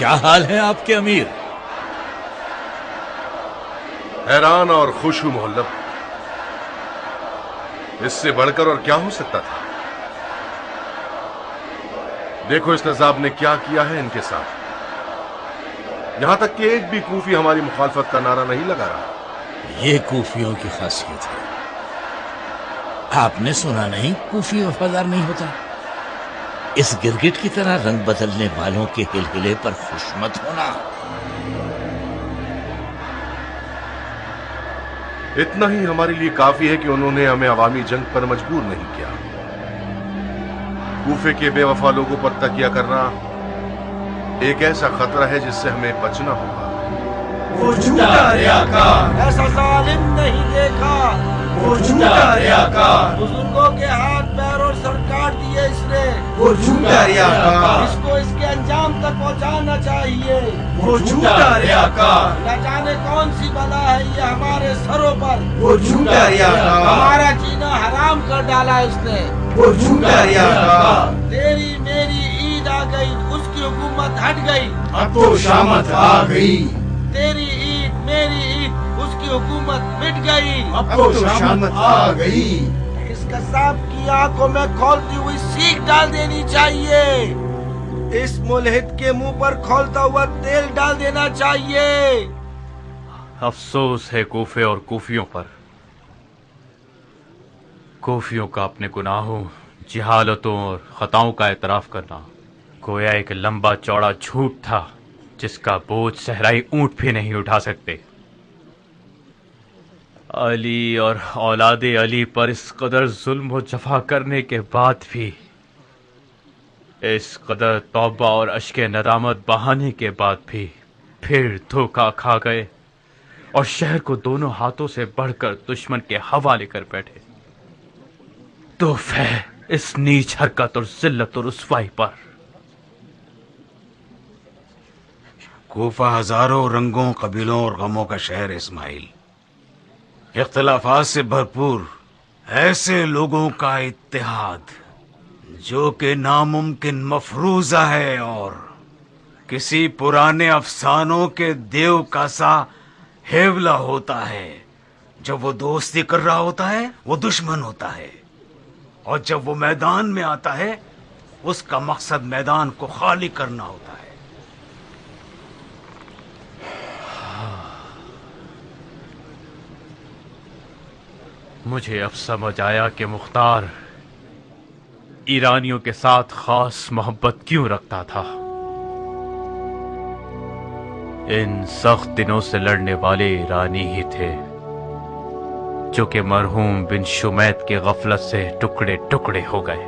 کیا حال ہے آپ کے امیر؟ حیران اور خوش ہوں محلب، اس سے بڑھ کر اور کیا ہو سکتا تھا؟ دیکھو اس نظام نے کیا کیا ہے ان کے ساتھ، یہاں تک کہ ایک بھی کوفی ہماری مخالفت کا نعرہ نہیں لگا رہا۔ یہ کوفیوں کی خاصیت ہے، آپ نے سنا نہیں کوفی وفادار نہیں ہوتا؟ اس گرگٹ کی طرح رنگ بدلنے والوں کے ہلہلے پر خوش مت ہونا۔ اتنا ہی ہمارے لیے کافی ہے کہ انہوں نے ہمیں عوامی جنگ پر مجبور نہیں کیا۔ کوفے کے بے وفا لوگوں پر تکیہ کرنا ایک ایسا خطرہ ہے جس سے ہمیں بچنا ہوگا۔ وہ جھوٹا ریاکار ایسا ظالم نہیں دیکھا، وہ جھوٹا ریاکار بزرگوں کے ہاتھ پیر اور سر کاٹ دیے اس نے، وہ جھوٹا ریاکار اس کو اس کے انجام تک پہنچانا چاہیے، وہ جھوٹا ریاکار نہ جانے کون سی بلا ہے یہ ہمارے سروں پر، وہ جھوٹا ریاکار ہمارا جینا حرام کر ڈالا اس نے، وہ جھوٹا ریاکار تیری میری عید آ گئی، اس کی حکومت ہٹ گئی، اب تو شامت آ گئی، تیری عید میری عید اس کی حکومت مٹ گئی، اب تو شامت آ گئی۔ اس قصاب کی آنکھوں میں کھولتی ہوئی سیخ ڈال دینی چاہیے، اس ملحد کے منہ پر کھولتا ہوا تیل ڈال دینا چاہیے۔ افسوس ہے کوفے اور کوفیوں پر، کوفیوں کا اپنے گناہوں، جہالتوں اور خطاؤں کا اعتراف کرنا گویا ایک لمبا چوڑا جھوٹ تھا جس کا بوجھ صحرائی اونٹ بھی نہیں اٹھا سکتے۔ علی اور اولاد علی پر اس قدر ظلم و جفا کرنے کے بعد بھی، اس قدر توبہ اور اشک ندامت بہانے کے بعد بھی پھر دھوکہ کھا گئے اور شہر کو دونوں ہاتھوں سے بڑھ کر دشمن کے حوالے کر بیٹھے۔ تحفہ اس نیچ حرکت اور ذلت اور رسوائی پر۔ کوفہ ہزاروں رنگوں، قبیلوں اور غموں کا شہر ہے اسماعیل، اختلافات سے بھرپور ایسے لوگوں کا اتحاد جو کہ ناممکن مفروضہ ہے اور کسی پرانے افسانوں کے دیو کا سا ہیولا ہوتا ہے۔ جب وہ دوستی کر رہا ہوتا ہے وہ دشمن ہوتا ہے، اور جب وہ میدان میں آتا ہے اس کا مقصد میدان کو خالی کرنا ہوتا ہے۔ مجھے اب سمجھ آیا کہ مختار ایرانیوں کے ساتھ خاص محبت کیوں رکھتا تھا۔ ان سخت دنوں سے لڑنے والے ایرانی ہی تھے جو کہ مرحوم بن شمیت کے غفلت سے ٹکڑے ٹکڑے ہو گئے۔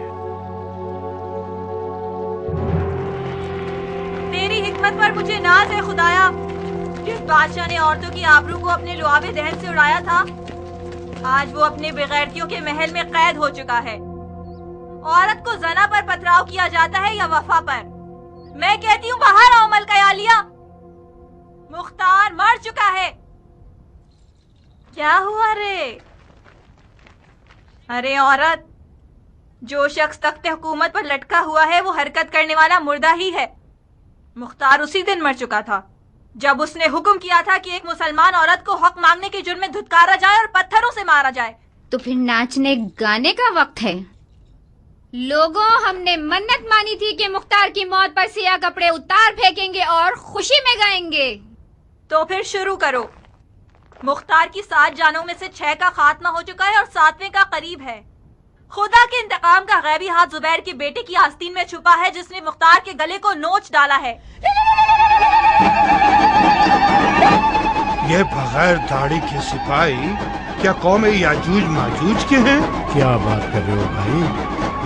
تیری حکمت پر مجھے ناز ہے خدایا، جس بادشاہ نے عورتوں کی آبرو کو اپنے لعاب دہن سے اڑایا تھا، آج وہ اپنے بغیرتیوں کے محل میں قید ہو چکا ہے۔ عورت کو زنا پر پتھراؤ کیا جاتا ہے یا وفا پر؟ میں کہتی ہوں باہر آؤ ملکہ عالیہ، مختار مر چکا ہے۔ کیا ہوا رے؟ ارے عورت، جو شخص تخت حکومت پر لٹکا ہوا ہے وہ حرکت کرنے والا مردہ ہی ہے۔ مختار اسی دن مر چکا تھا جب اس نے حکم کیا تھا کہ ایک مسلمان عورت کو حق مانگنے کے جرم میں دھتکارا جائے اور پتھروں سے مارا جائے۔ تو پھر ناچنے گانے کا وقت ہے۔ لوگوں، ہم نے منت مانی تھی کہ مختار کی موت پر سیاہ کپڑے اتار پھینکیں گے اور خوشی میں گائیں گے۔ تو پھر شروع کرو۔ مختار کی 7 جانوں میں سے 6 کا خاتمہ ہو چکا ہے اور 7ویں کا قریب ہے۔ خدا کے انتقام کا غیبی ہاتھ زبیر کے بیٹے کی آستین میں چھپا ہے جس نے مختار کے گلے کو نوچ ڈالا ہے۔ یہ بغیر داڑھی کے سپاہی کیا قوم یاجوج ماجوج کے ہیں؟ کیا بات کر رہے ہو بھائی؟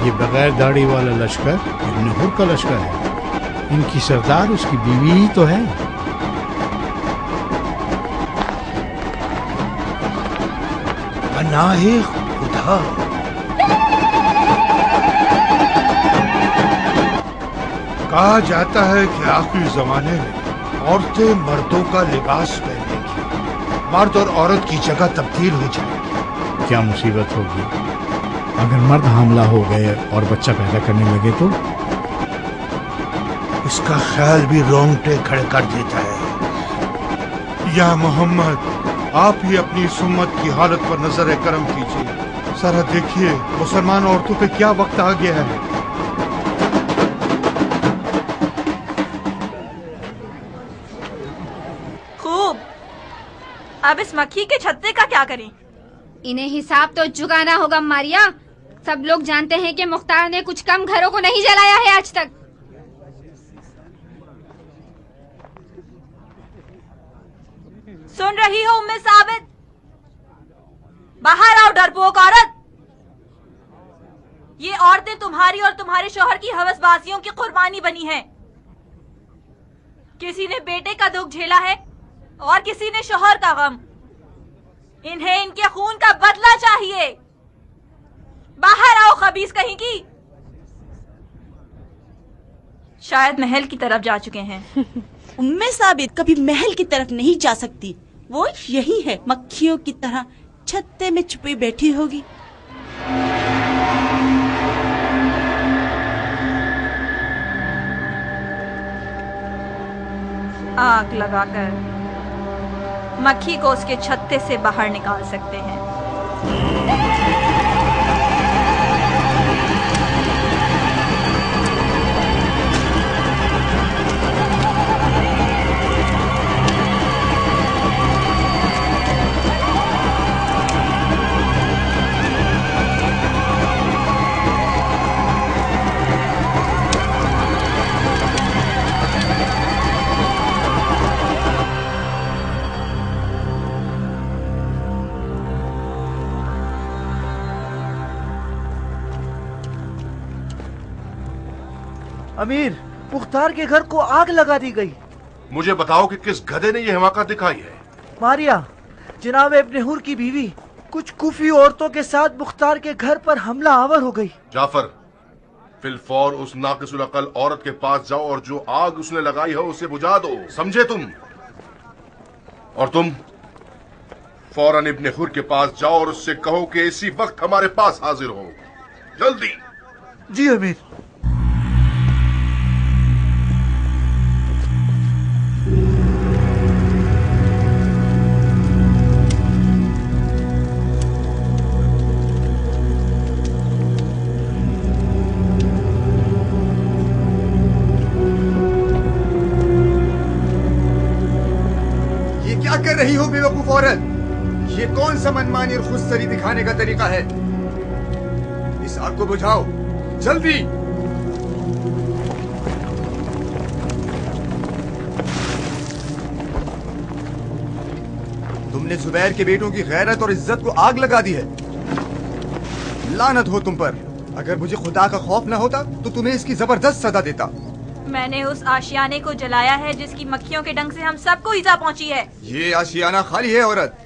یہ بغیر داڑھی والا لشکر ابن حر کا لشکر ہے، ان کی سردار اس کی بیوی ہی تو ہے۔ پناہ خدا، کہا جاتا ہے کہ آخری زمانے میں عورتیں مردوں کا لباس پہنے گی، مرد اور عورت کی جگہ تبدیل ہو جائے گی۔ کیا مصیبت ہوگی اگر مرد حاملہ ہو گئے اور بچہ پیدا کرنے لگے تو؟ اس उसका ख्याल भी रोंगटे खड़े कर देता है। या मोहम्मद, आप ही अपनी इस उम्मत की हालत पर नजर करम कीजिए। जरा देखिए मुसलमान औरतों पे क्या वक्त आ गया है। खूब, अब इस मक्खी के छत्ते का क्या करें? इन्हें हिसाब तो चुकाना होगा मारिया। सब लोग जानते हैं कि मुख्तार ने कुछ कम घरों को नहीं जलाया है आज तक। सुन रही हो उम्मे साबित? बाहर आओ डरपोक औरत। ये औरतें तुम्हारी और तुम्हारे शौहर की हवसबाजियों की कुर्बानी बनी हैं। किसी ने बेटे का दुख झेला है और किसी ने शौहर का गम। इन्हें इनके खून का बदला चाहिए। बाहर आओ खबीस कहीं की। शायद महल की तरफ जा चुके हैं। उम्मे साबित कभी महल की तरफ नहीं जा सकती। वो यही है, मक्खियों की तरह छत्ते में छुपी बैठी होगी। आग लगाकर मक्खी को उसके छत्ते से बाहर निकाल सकते हैं। अमीर, मुख्तार के घर को आग लगा दी गई। मुझे बताओ कि किस गधे ने यह हिमाकत दिखाई है? मारिया, जनाब इब्न हुर की बीवी, कुछ कुफी औरतों के साथ मुख्तार के घर पर हमला आवर हो गई। जाफर, फिलफौर उस नाकिसुल अकल औरत के पास जाओ और जो आग उसने लगाई है उसे बुझा दो, समझे तुम? और तुम फौरन इब्न हुर के पास जाओ और उससे कहो कि इसी वक्त हमारे पास हाजिर हो, जल्दी। जी अमीर। कर रही हो बेवकूफ औरत? ये कौन सा मनमानी और खुदसरी दिखाने का तरीका है? इस आग को बुझाओ, जल्दी। तुमने जुबैर के बेटों की गैरत और इज्जत को आग लगा दी है। लानत हो तुम पर। अगर मुझे खुदा का खौफ न होता तो तुम्हें इसकी जबरदस्त सजा देता। मैंने उस आशियाने को जलाया है जिसकी मक्खियों के डंक से हम सबको इजा पहुंची है। ये आशियाना खाली है औरत।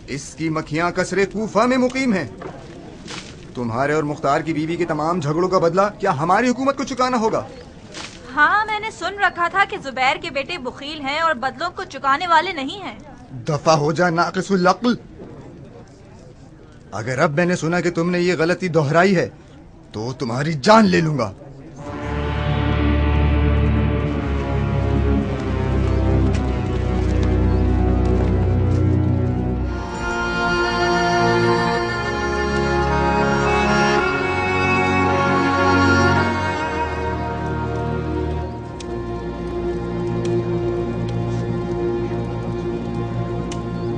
इसकी मक्खियां कसरे कूफा में मुकीम हैं। तुम्हारे और मुख्तार की बीवी के तमाम झगड़ों का बदला क्या हमारी हुकूमत को चुकाना होगा? हाँ, मैंने सुन रखा था कि जुबैर के बेटे बुखील हैं और बदलों को चुकाने वाले नहीं हैं। दफा हो जा नाकिसुल अक्ल। अगर अब मैंने सुना कि तुमने ये गलती दोहराई है तो तुम्हारी जान ले लूंगा।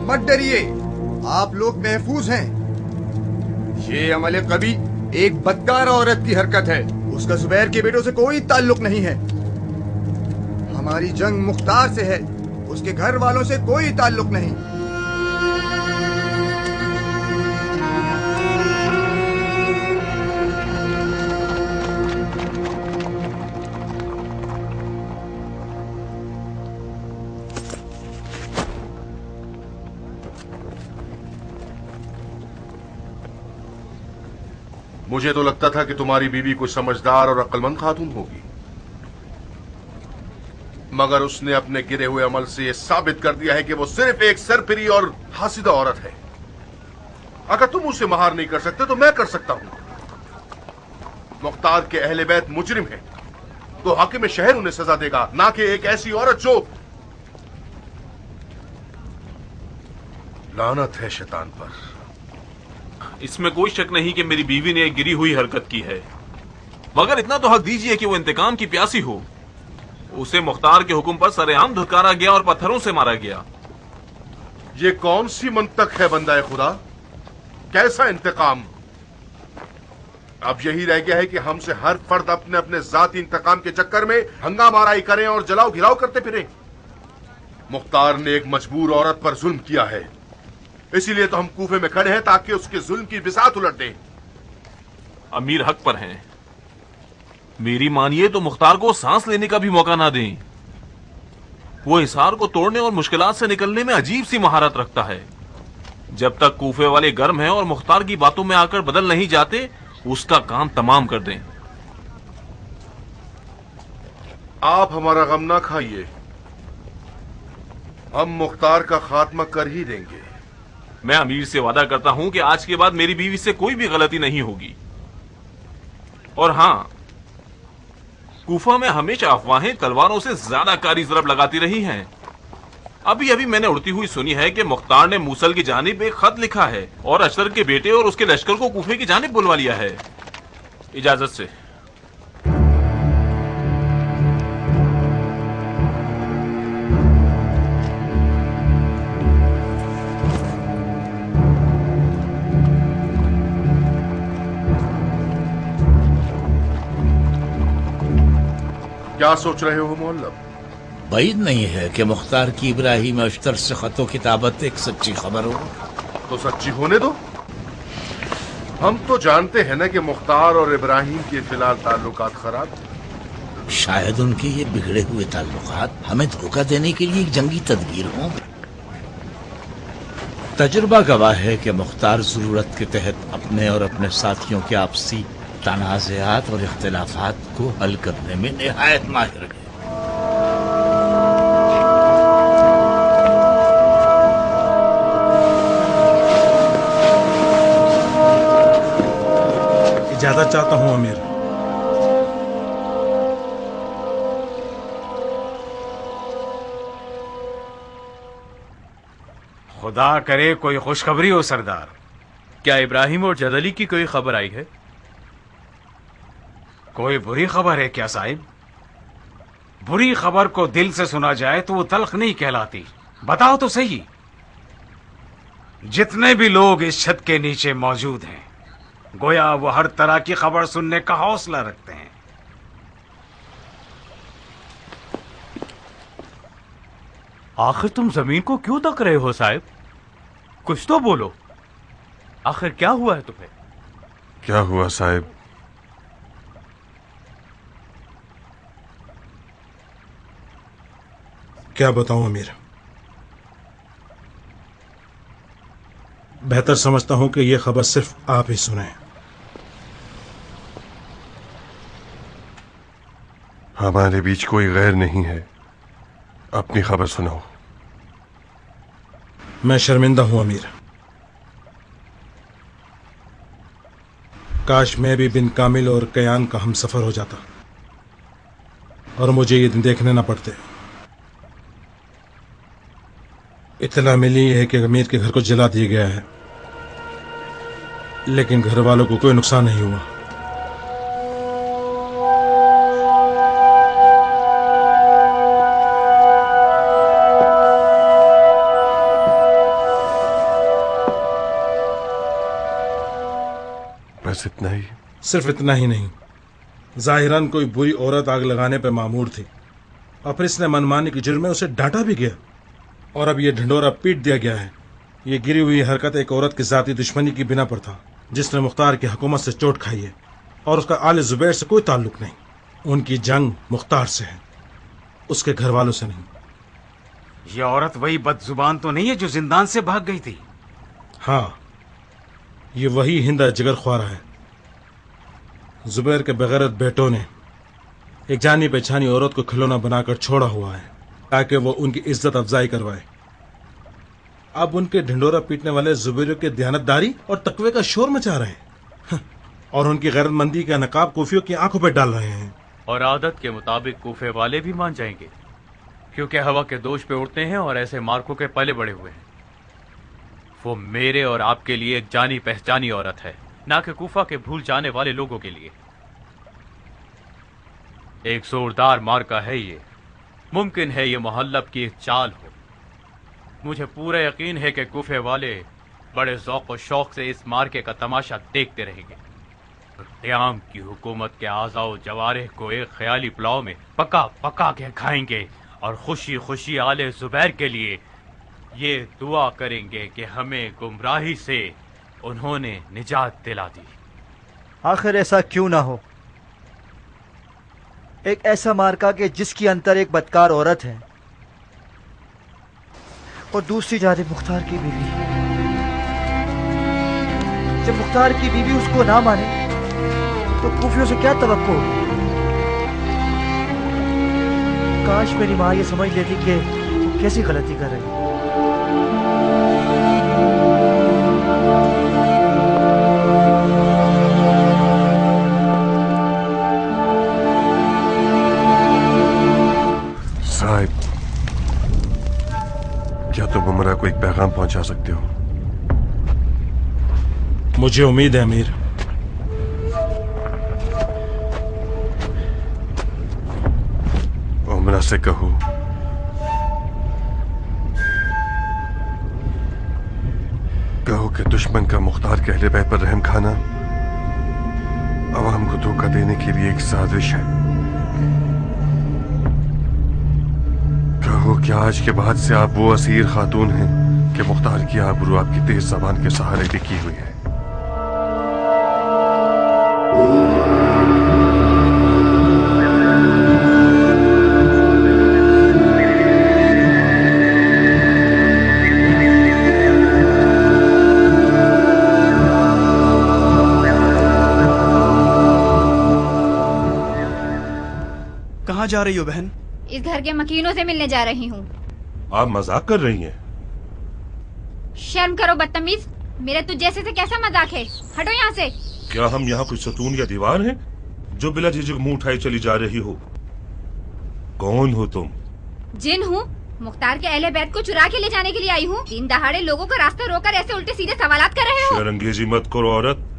मत डरिए, आप लोग महफूज हैं। ये अमले कभी एक बदकार औरत की हरकत है। उसका जुबैर के बेटों से कोई ताल्लुक नहीं है। हमारी जंग मुख्तार से है, उसके घर वालों से कोई ताल्लुक नहीं। मुझे तो लगता था कि तुम्हारी बीवी कोई समझदार और अक्लमंद खातून होगी, मगर उसने अपने गिरे हुए अमल से यह साबित कर दिया है कि वो सिर्फ एक सरपिरी और हासिदा औरत है। अगर तुम उसे महार नहीं कर सकते तो मैं कर सकता हूं। मुख्तार के अहले बैत मुजरिम है تو حاکم شہر انہیں سزا دے گا، نہ کہ ایک ایسی عورت جو... لعنت ہے شیطان پر۔ اس میں کوئی شک نہیں کہ میری بیوی نے ایک گری ہوئی حرکت کی ہے، مگر اتنا تو حق دیجیے کہ وہ انتقام کی پیاسی ہو۔ اسے مختار کے حکم پر سر عام دھتکارا گیا اور پتھروں سے مارا گیا۔ یہ کون سی منطق ہے بندہ خدا؟ کیسا انتقام؟ اب یہی رہ گیا ہے کہ ہم سے ہر فرد اپنے اپنے ذاتی انتقام کے چکر میں ہنگامہ آرائی کریں اور جلاؤ گھراؤ کرتے پھریں۔ مختار نے ایک مجبور عورت پر ظلم کیا ہے، اسی لیے تو ہم کوفے میں کھڑے ہیں تاکہ اس کے ظلم کی بساط الٹ دیں۔ امیر حق پر ہیں، میری مانیے تو مختار کو سانس لینے کا بھی موقع نہ دیں۔ وہ حصار کو توڑنے اور مشکلات سے نکلنے میں عجیب سی مہارت رکھتا ہے۔ جب تک کوفے والے گرم ہیں اور مختار کی باتوں میں آ کر بدل نہیں جاتے، اس کا کام تمام کر دیں۔ آپ ہمارا غم نہ کھائیے، ہم مختار کا خاتمہ کر ہی دیں گے۔ میں امیر سے وعدہ کرتا ہوں کہ آج کے بعد میری بیوی سے کوئی بھی غلطی نہیں ہوگی۔ اور ہاں، کوفہ میں ہمیشہ افواہیں تلواروں سے زیادہ کاری ضرب لگاتی رہی ہیں۔ ابھی میں نے اڑتی ہوئی سنی ہے کہ مختار نے موصل کی جانب ایک خط لکھا ہے اور اشتر کے بیٹے اور اس کے لشکر کو کوفے کی جانب بلوا لیا ہے۔ اجازت سے۔ کیا سوچ رہے ہو معلم؟ بعید نہیں ہے کہ مختار کی ابراہیم اشتر سے خط و کتابت ایک سچی خبر ہو۔ تو سچی ہونے دو۔ ہم تو جانتے ہیں نا کہ مختار اور ابراہیم کے فی الحال تعلقات خراب۔ شاید ان کے یہ بگڑے ہوئے تعلقات ہمیں دھوکہ دینے کے لیے ایک جنگی تدبیر ہوں۔ تجربہ گواہ ہے کہ مختار ضرورت کے تحت اپنے اور اپنے ساتھیوں کے آپسی تنازعات اور اختلافات کو حل کرنے میں نہایت ماہر ہے۔ اجازت چاہتا ہوں امیر۔ خدا کرے کوئی خوشخبری ہو سردار۔ کیا ابراہیم اور جدلی کی کوئی خبر آئی ہے؟ کوئی بری خبر ہے کیا صاحب؟ بری خبر کو دل سے سنا جائے تو وہ تلخ نہیں کہلاتی۔ بتاؤ تو صحیح۔ جتنے بھی لوگ اس چھت کے نیچے موجود ہیں، گویا وہ ہر طرح کی خبر سننے کا حوصلہ رکھتے ہیں۔ آخر تم زمین کو کیوں تک رہے ہو صاحب؟ کچھ تو بولو، آخر کیا ہوا ہے تمہیں؟ کیا ہوا صاحب؟ کیا بتاؤں امیر؟ بہتر سمجھتا ہوں کہ یہ خبر صرف آپ ہی سنیں۔ ہمارے بیچ کوئی غیر نہیں ہے، اپنی خبر سناؤ۔ میں شرمندہ ہوں امیر۔ کاش میں بھی بن کامل اور کیان کا ہم سفر ہو جاتا اور مجھے یہ دن دیکھنے نہ پڑتے۔ اطلاع ملی ہے کہ امیر کے گھر کو جلا دیا گیا ہے، لیکن گھر والوں کو کوئی نقصان نہیں ہوا۔ بس اتنا ہی؟ صرف اتنا ہی نہیں، ظاہراً کوئی بری عورت آگ لگانے پہ مامور تھی، اور پھر اس نے منمانی کے جرم میں اسے ڈانٹا بھی گیا، اور اب یہ ڈھنڈورا پیٹ دیا گیا ہے۔ یہ گری ہوئی حرکت ایک عورت کی ذاتی دشمنی کی بنا پر تھا، جس نے مختار کی حکومت سے چوٹ کھائی ہے، اور اس کا آل زبیر سے کوئی تعلق نہیں۔ ان کی جنگ مختار سے ہے، اس کے گھر والوں سے نہیں۔ یہ عورت وہی بد زبان تو نہیں ہے جو زندان سے بھاگ گئی تھی؟ ہاں، یہ وہی ہندا جگر خوارہ ہے۔ زبیر کے بغیرت بیٹوں نے ایک جانی پہچانی عورت کو کھلونا بنا کر چھوڑا ہوا ہے تاکہ وہ ان کی عزت افزائی کروائے۔ اب ان کے ڈھنڈورا پیٹنے والے زبیروں کے دیانتداری اور تقوی کا شور مچا رہے ہیں، اور ان کی غیرت مندی کا نقاب کوفیوں کی آنکھوں پہ ڈال رہے ہیں۔ और आदत के मुताबिक कूफे वाले भी मान जाएंगे, क्योंकि हवा के दोष पे उड़ते हैं और ऐसे मार्कों के पले बड़े हुए हैं। वो मेरे और आपके लिए एक जानी पहचानी औरत है, ना कि कूफा के भूल जाने वाले लोगों के लिए। एक जोरदार मार्का है ये। मुमकिन है ये मुहल्लब की एक चाल हो। मुझे पूरा यकीन है कि कूफे वाले बड़े ज़ौक़ और शौक़ से इस मार्के का तमाशा देखते रहेंगे। क़याम की हुकूमत के आज़ाओ जवारिह को एक ख्याली पुलाव में पका पका के खाएंगे और खुशी खुशी आले ज़ुबैर के लिए ये दुआ करेंगे कि हमें गुमराही से उन्होंने निजात दिला दी। आखिर ऐसा क्यों ना हो? एक ऐसा मार्का कि जिसके अंदर एक बदकार औरत है और दूसरी जानिब मुख्तार की बीवी। जब मुख्तार की बीवी उसको ना माने तो कूफियों से क्या तवक्को होगी? काश मेरी माँ ये समझ लेती कि वो कैसी गलती कर रही है। साहिब, क्या तुम उमरा को एक पैगाम पहुंचा सकते हो? मुझे उम्मीद है अमीर। उमरा से कहो कि दुश्मन का मुख्तार के अहले बैत पर रहम खाना अवाम को धोखा देने के लिए एक साजिश है। कहो कि आज के बाद से आप वो असीर खातून हैं कि मुख्तार की आबरू आपकी तेज जबान के सहारे टिकी हुई है। कहाँ जा रही हो बहन? इस घर के मकीनों से मिलने जा रही हूँ। आप मजाक कर रही हैं? शर्म करो बदतमीज, मेरे तुझ जैसे से कैसा मजाक है? हटो यहाँ से। क्या हम यहाँ कोई सतून या दीवार हैं जो बिला झिझक मुंह उठाए चली जा रही हो? कौन हो तुम? जिन हूँ, मुख्तार के अहले बैत को चुरा के ले जाने के लिए आई हूँ। दिन दहाड़े लोगों का रास्ता रोककर ऐसे उल्टे सीधे सवालात कर रहे हो। शर्मंगेजी मत करो औरत।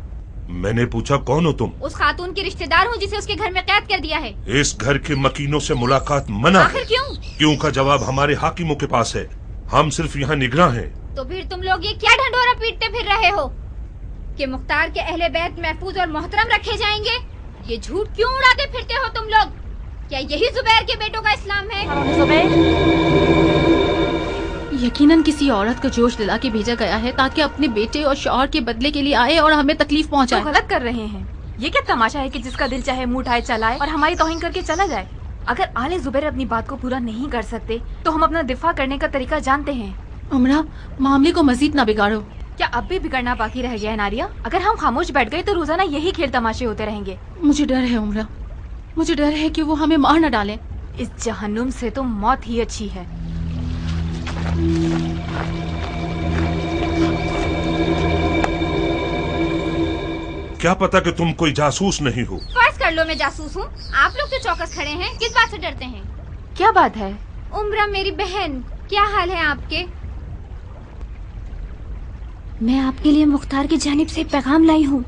मैंने पूछा कौन हो तुम? उस खातून की रिश्तेदार हूँ जिसे उसके घर में कैद कर दिया है। इस घर के मकीनों से मुलाकात मना आखिर है। क्यों? क्यों का जवाब हमारे हाकिमों के पास है। हम सिर्फ यहाँ निगरां हैं। तो फिर तुम लोग ये क्या ढंढोरा पीटते फिर रहे हो कि मुख्तार के अहले बैत महफूज और मोहतरम रखे जाएंगे? ये झूठ क्यों उड़ाते फिरते हो तुम लोग? क्या यही जुबैर के बेटों का इस्लाम है? यकीनन किसी औरत को जोश दिला के भेजा गया है ताकि अपने बेटे और शौहर के बदले के लिए आए और हमें तकलीफ पहुंचाए। तो गलत कर रहे हैं। ये क्या तमाशा है कि जिसका दिल चाहे मुंह उठाए चलाए और हमारी तौहीन करके चला जाए। अगर आले जुबैर अपनी बात को पूरा नहीं कर सकते तो हम अपना दिफा करने का तरीका जानते हैं। उमरा, मामले को मजीद ना बिगाड़ो। क्या अब भी बिगड़ना बाकी रह गया है नारिया? अगर हम खामोश बैठ गए तो रोजाना यही खेल तमाशे होते रहेंगे। मुझे डर है उमरा, मुझे डर है कि वो हमें मार न डालें। इस जहन्नुम से तो मौत ही अच्छी है। क्या पता कि तुम कोई जासूस नहीं हो। फर्ज कर लो मैं जासूस हूँ। आप लोग तो चौकस खड़े हैं, किस बात से डरते हैं? क्या बात है? उमरा मेरी बहन, क्या हाल है आपके? मैं आपके लिए मुख्तार की जानिब से पैगाम लाई हूँ।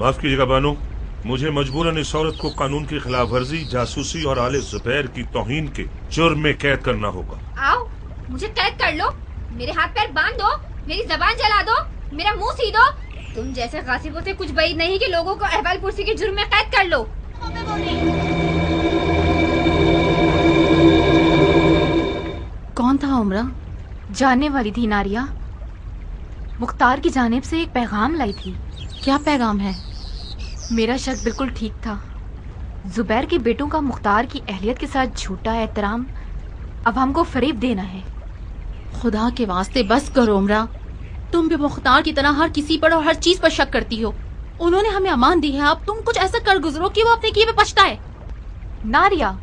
माफ कीजिएगा बानो, मुझे मजबूरन इस औरत को कानून की खिलाफ वर्जी, जासूसी और आले जुबैर की तौहीन के जुर्म में कैद करना होगा। आओ, मुझे कैद कर लो, मेरे हाथ पैर बांध दो, मेरी जबान जला दो, मेरा मुंह सी दो। तुम जैसे गासिबों से कुछ बईद नहीं कि लोगों को अहवाल पुरसी के जुर्म में कैद कर लो। कौन था उमरा? जानने वाली थी नारिया। मुख्तार की जानिब से एक पैगाम लाई थी। क्या पैगाम है? मेरा शक बिल्कुल ठीक था। जुबैर के बेटों का मुख्तार की अहलियत के साथ झूठा एहतराम अब हमको फरेब देना है। खुदा के वास्ते बस करो उमरा, तुम भी मुख्तार की तरह हर किसी पर और हर चीज पर शक करती हो। उन्होंने हमें अमान दी है, अब तुम कुछ ऐसा कर गुजरो कि वो अपने किए पे पछताए। नारिया,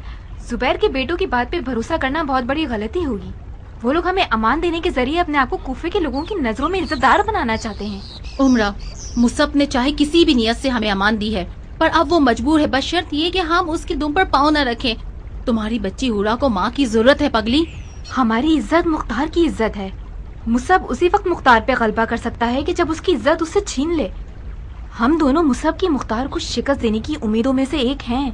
जुबैर के बेटों की बात पे भरोसा करना बहुत बड़ी गलती होगी। वो लोग हमें अमान देने के जरिए अपने आप को कूफे के लोगों की नजरों में इज्जतदार बनाना चाहते हैं। उमरा, मुसब ने चाहे किसी भी नियत से हमें अमान दी है, पर अब वो मजबूर है, बशर्त ये कि हम उसके दुम पर पाँव न रखें। तुम्हारी बच्ची हुरा को माँ की जरूरत है पगली। हमारी इज्जत मुख्तार की इज्जत है। मुसब उसी वक्त मुख्तार पे गलबा कर सकता है कि जब उसकी इज्जत उससे छीन ले। हम दोनों मुसब की मुख्तार को शिकस्त देने की उम्मीदों में से एक हैं।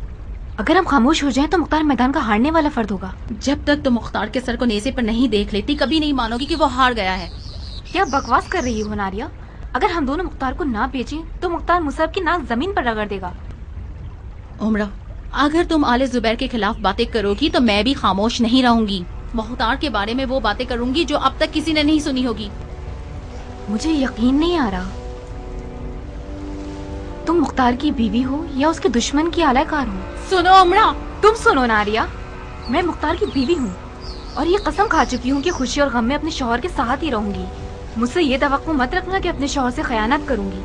अगर हम खामोश हो जाएं तो मुख्तार मैदान का हारने वाला फर्द होगा। जब तक तुम मुख्तार के सर को नेज़े पर नहीं देख लेती, कभी नहीं मानोगी कि वो हार गया है। क्या बकवास कर रही हो नारिया? अगर हम दोनों मुख्तार को ना बेचें तो मुख्तार मुसब की नाक जमीन पर रगड़ देगा। उमरा, अगर तुम आले जुबैर के खिलाफ बातें करोगी तो मैं भी खामोश नहीं रहूंगी। मुख्तार के बारे में वो बातें करूंगी जो अब तक किसी ने नहीं सुनी होगी। मुझे यकीन नहीं आ रहा, तुम मुख्तार की बीवी हो या उसके दुश्मन की आलाकार हो। सुनो उमरा, तुम सुनो नारिया, मैं मुख्तार की बीवी हूँ और ये कसम खा चुकी हूँ कि खुशी और गम में अपने शौहर के साथ ही रहूंगी। मुझसे ये तवक्को मत रखना कि अपने शौहर से खयानत करूंगी।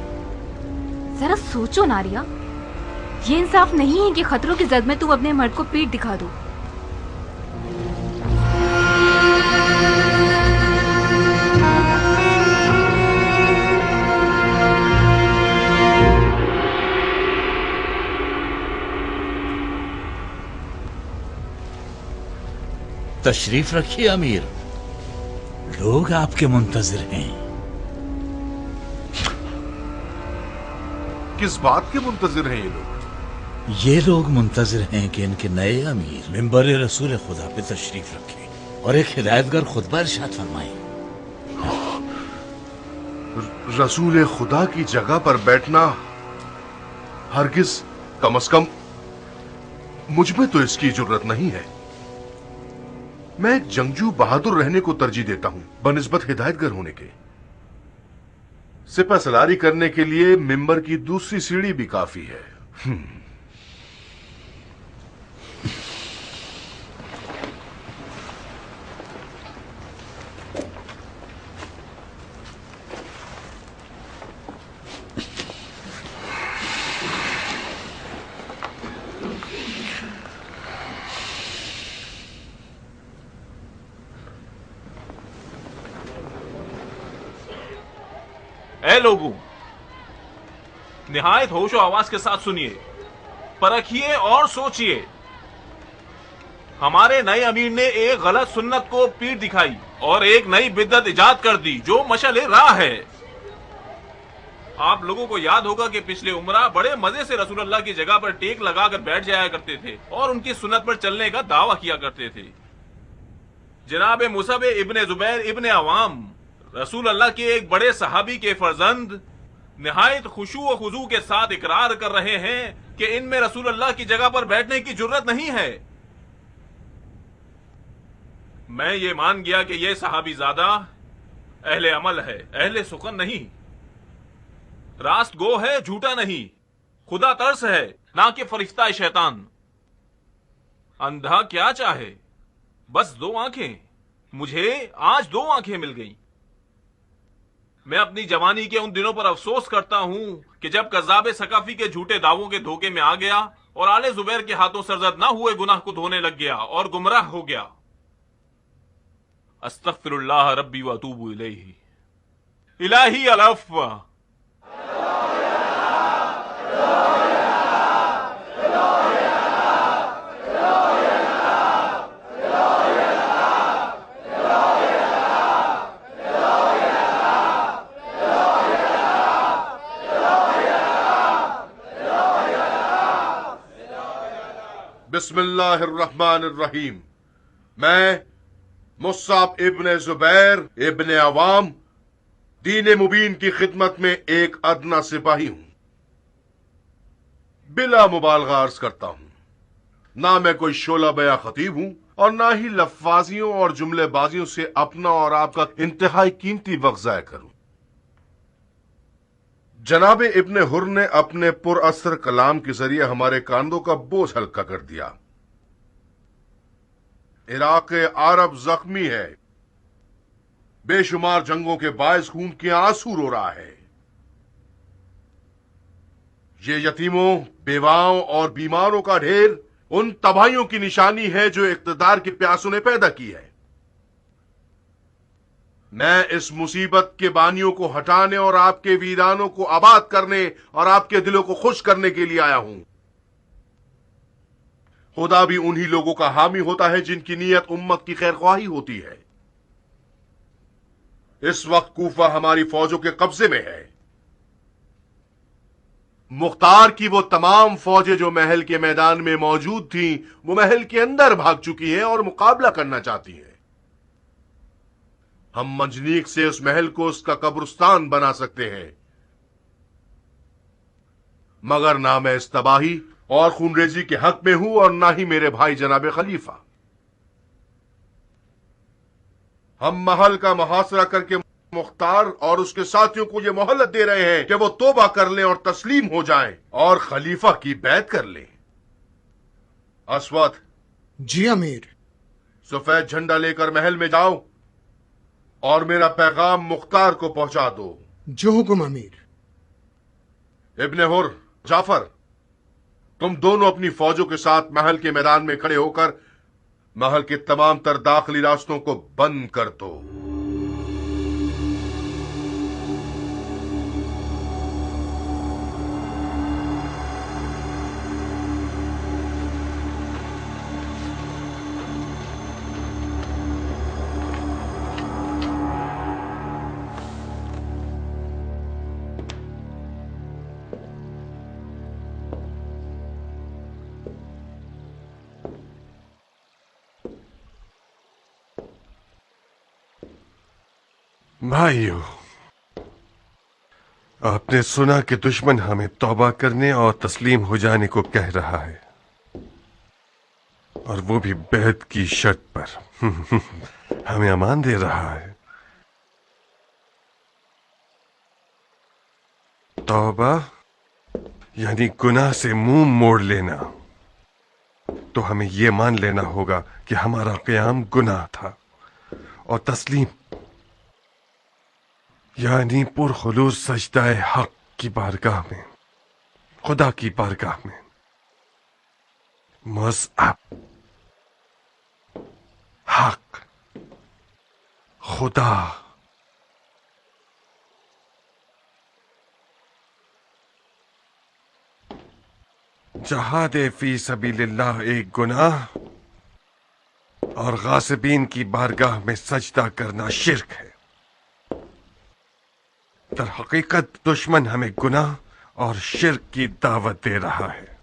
जरा सोचो नारिया, ये इंसाफ नहीं है कि खतरों की जद में तुम अपने मर्द को पीठ दिखा दो। तशरीफ रखिए अमीर, लोग आपके मुंतजिर हैं। किस बात के मुंतजिर हैं ये लोग? ये लोग मुंतजिर हैं कि इनके नए अमीर मिंबर रसूल खुदा पे तशरीफ रखें और एक हिदायतगर खुतबा इरशाद फरमाएं। रसूल खुदा की जगह पर बैठना हरगिज, कम से कम मुझ में तो इसकी जुर्रत नहीं है। मैं एक जंगजू बहादुर रहने को तरजीह देता हूं बनिस्बत हिदायतगर होने के। सिपह सलारी करने के लिए मिंबर की दूसरी सीढ़ी भी काफी है। ऐ लोगों, निहायत होश और आवाज के साथ सुनिए, परखिए और सोचिए। हमारे नए अमीर ने एक गलत सुन्नत को पीठ दिखाई और एक नई बिदअत इजाद कर दी जो मशअले राह है। आप लोगों को याद होगा कि पिछले उमरा बड़े मजे से रसूलुल्लाह की जगह पर टेक लगाकर बैठ जाया करते थे और उनकी सुन्नत पर चलने का दावा किया करते थे। जनाब मुसब इब्ने जुबैर इब्ने अवाम रसूल अल्लाह के एक बड़े सहाबी के फर्जंद निहायत खुशू व खुजू के साथ इकरार कर रहे हैं कि इनमें रसूल अल्लाह की जगह पर बैठने की जुर्रत नहीं है। मैं ये मान गया कि यह सहाबी ज़ादा अहले अमल है, अहले सुकन नहीं, रास्त गो है, झूठा नहीं, खुदा तरस है, ना कि फरिश्ता शैतान। अंधा क्या चाहे, बस दो आंखें। मुझे आज दो आंखें मिल गईं। मैं अपनी जवानी के उन दिनों पर अफसोस करता हूं कि जब कज़्ज़ाब सकाफी के झूठे दावों के धोखे में आ गया और आले जुबैर के हाथों सरजद ना हुए गुनाह को धोने लग गया और गुमराह हो गया। अस्तगफिरुल्लाह रब्बी व अतूबु इलैहि। इलाही अलअफ़्व। बिस्मिल्लाहिर्रहमानिर्रहीम। मैं मुस्साब इब्ने जुबैर इब्ने अवाम दीन मुबीन की खिदमत में एक अदना सिपाही हूं। बिला मुबालगा अर्ज करता हूं, ना मैं कोई शोला बया खतीब हूं और ना ही लफ्फाजियों और जुमलेबाजियों से अपना और आपका इंतहाई कीमती वक्त ज़ाया करूं। जनाब इब्ने हुर ने अपने पुरअसर कलाम के जरिए हमारे कांधों का बोझ हल्का कर दिया। इराक अरब जख्मी है, बेशुमार जंगों के बायस खून के आंसू रो रहा है। ये यतीमों, बेवाओं और बीमारों का ढेर उन तबाहियों की निशानी है जो इक़्तिदार के प्यासों ने पैदा की है। मैं इस मुसीबत के बानियों को हटाने और आपके वीरानों को आबाद करने और आपके दिलों को खुश करने के लिए आया हूं। खुदा भी उन्हीं लोगों का हामी होता है जिनकी नीयत उम्मत की खैरख्वाही होती है। इस वक्त कूफा हमारी फौजों के कब्जे में है। मुख्तार की वो तमाम फौजें जो महल के मैदान में मौजूद थीं, वो महल के अंदर भाग चुकी हैं और मुकाबला करना चाहती हैं। हम मंजनीक से उस महल को उसका कब्रिस्तान बना सकते हैं, मगर ना मैं इस तबाही और खूनरेजी के हक में हूं और ना ही मेरे भाई जनाब खलीफा। हम महल का मुहासरा करके मुख्तार और उसके साथियों को यह मोहलत दे रहे हैं कि वो तौबा कर लें और तस्लीम हो जाएं और खलीफा की बैत कर लें। अस्वद। जी अमीर। सफेद झंडा लेकर महल में जाओ और मेरा पैगाम मुख्तार को पहुंचा दो। जो हुक्म अमीर। इब्ने हुर, जाफर, तुम दोनों अपनी फौजों के साथ महल के मैदान में खड़े होकर महल के तमाम तर दाखिली रास्तों को बंद कर दो। भाइयों, आपने सुना कि दुश्मन हमें तौबा करने और तस्लीम हो जाने को कह रहा है, और वो भी बैत की शर्त पर। हमें अमान दे रहा है। तौबा यानी गुनाह से मुंह मोड़ लेना। तो हमें यह मान लेना होगा कि हमारा क़याम गुनाह था, और तस्लीम यानी पुरखुलूस सजदाए हक की बारगाह में, खुदा की बारगाह में। मज़हब, हक, खुदा। जहादे फी सबीलिल्लाह एक गुनाह और गासिबीन की बारगाह में सजदा करना शिर्क है। दर हकीकत दुश्मन हमें गुनाह और शिर्क की दावत दे रहा है,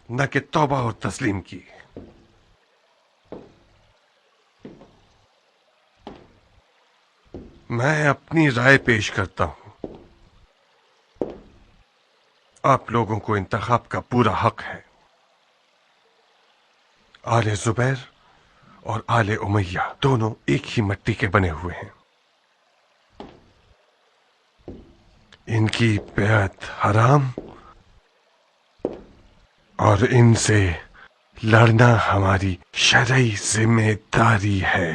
न कि तौबा और तस्लीम की। मैं अपनी राय पेश करता हूं। आप लोगों को इंतखाब का पूरा हक है। आले जुबैर और आले उमैया दोनों एक ही मिट्टी के बने हुए हैं। इनकी बैत हराम और इनसे लड़ना हमारी शरई जिम्मेदारी है।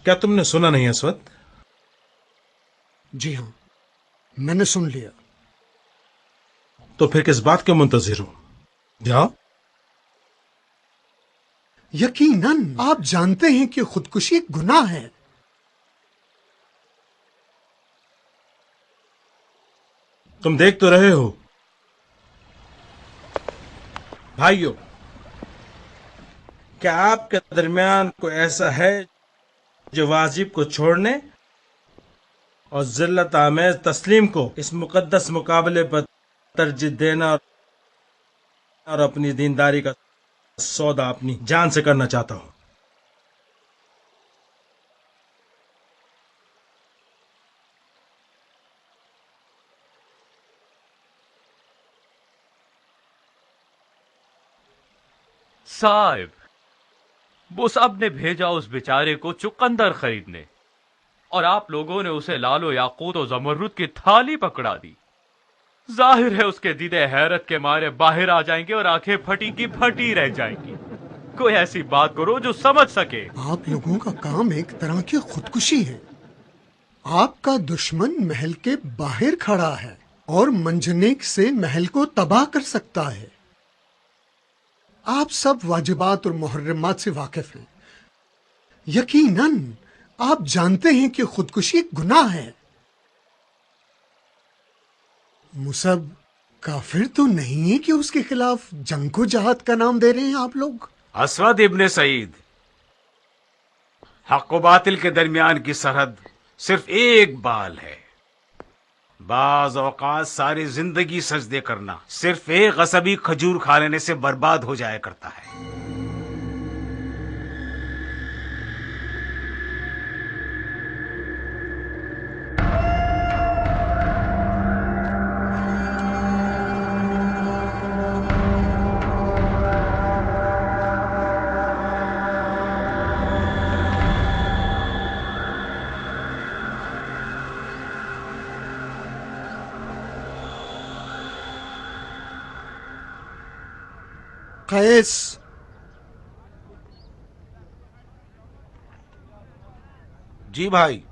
क्या तुमने सुना नहीं अस्वद? जी हाँ, मैंने सुन लिया। तो फिर किस बात के मुंतजिर हो? जाओ। यकीनन आप जानते हैं कि खुदकुशी एक गुनाह है। तुम देख तो रहे हो भाइयों, क्या आपके दरमियान कोई ऐसा है जो वाजिब को छोड़ने और जिल्लत आमेज तस्लीम को इस मुकद्दस मुकाबले पर तरजीह देना और अपनी दीनदारी का सौदा अपनी जान से करना चाहता हूं? साहिब, वो साहब ने भेजा उस बेचारे को चुकंदर खरीदने, और आप लोगों ने उसे लालो याकूत और जमरुद की थाली पकड़ा दी। जाहिर है उसके दीदे हैरत के मारे बाहर आ जाएंगे और आंखें फटी की फटी रह जाएंगी। कोई ऐसी बात करो जो समझ सके। आप लोगों का काम एक तरह की खुदकुशी है। आपका दुश्मन महल के बाहर खड़ा है और मंजनेक से महल को तबाह कर सकता है। आप सब वाजिबात और मुहर्रमात से वाकिफ हैं। यकीनन आप जानते हैं कि खुदकुशी एक गुनाह है। मुसब काफिर तो नहीं है कि उसके खिलाफ जंग को जहाद का नाम दे रहे हैं आप लोग। असवद इब्ने सईद, हक व बातिल के दरमियान की सरहद सिर्फ एक बाल है। बाज औकात सारी जिंदगी सजदे करना सिर्फ एक गसबी खजूर खा लेने से बर्बाद हो जाया करता है। कैस, जी भाई।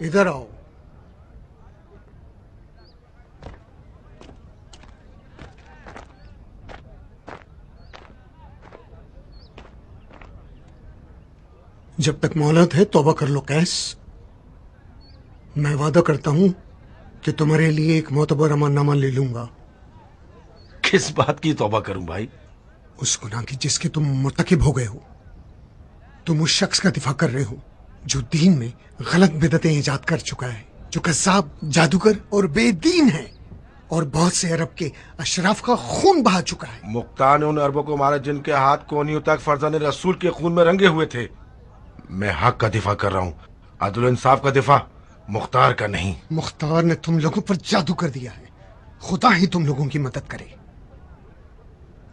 इधर आओ। जब तक मोहलत है तौबा कर लो कैस। मैं वादा करता हूं कि तुम्हारे लिए एक मोतबर अमाननामा ले लूंगा। किस बात की तौबा करूं भाई? उस गुनाह की जिसके तुम मुर्तकिब हो गए हो। तुम उस शख्स का दिफा कर रहे हो जो दीन में गलत बिदतें ईजाद कर चुका है, जो कज़्ज़ाब, जादूगर और बेदीन है और बहुत से अरब के अशराफ का खून बहा चुका है। मुख्तार ने उन अरबों को मारा जिनके हाथ कोहनियों तक फरजान रसूल के खून में रंगे हुए थे। मैं हक का दिफा कर रहा हूँ, अदल इंसाफ का दिफा, मुख्तार का नहीं। मुख्तार ने तुम लोगों पर जादू कर दिया है। खुदा ही तुम लोगों की मदद करे।